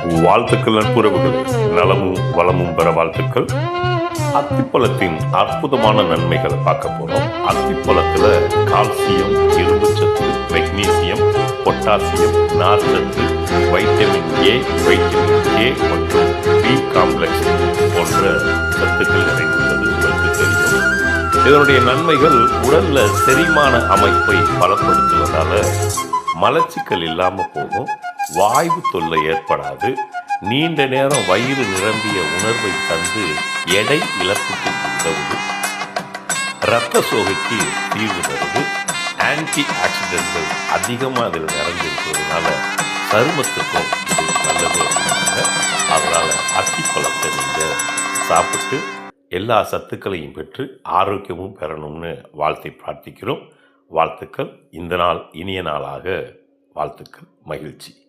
வாழ்த்துக்கள் நட்புறவுகளே, நலமும் வளமும் பெற வாழ்த்துக்கள். அத்திப்பழத்தின் அற்புதமான நன்மைகளை பார்க்க போறோம். அத்திப்பழத்துல கால்சியம், இரும்புச்சத்து, மெக்னீசியம், பொட்டாசியம், நார்ச்சத்து, வைட்டமின் ஏ, வைட்டமின் கே மற்றும் பி காம்ப்ளெக்ஸ் போன்ற சத்துக்கள் நிறைந்துள்ளது உங்களுக்கு தெரியும். இதனுடைய நன்மைகள் உடல்ல செரிமான அமைப்பை பலப்படுத்துவதால மலச்சிக்கல் இல்லாம போகும், வாய்வு தொல்லை ஏற்படாது, நீண்ட நேரம் வயிறு நிரம்பிய உணர்வை தந்து எடை இழப்புக்கு உதவுது, இரத்த சோகைக்கு தீர்வு தருது, ஆன்டி ஆக்சிடென்ட்கள் அதிகமாக அதில் நிறைஞ்சிருக்கிறதுனால சருமத்துக்கும் இது நல்லது அப்படின்னாங்க. அதனால் அத்திப்பழத்தை நீங்கள் சாப்பிட்டு எல்லா சத்துக்களையும் பெற்று ஆரோக்கியமும் பெறணும்னு வாழ்த்தை பிரார்த்திக்கிறோம். வாழ்த்துக்கள். இந்த நாள் இனிய நாளாக வாழ்த்துக்கள். மகிழ்ச்சி.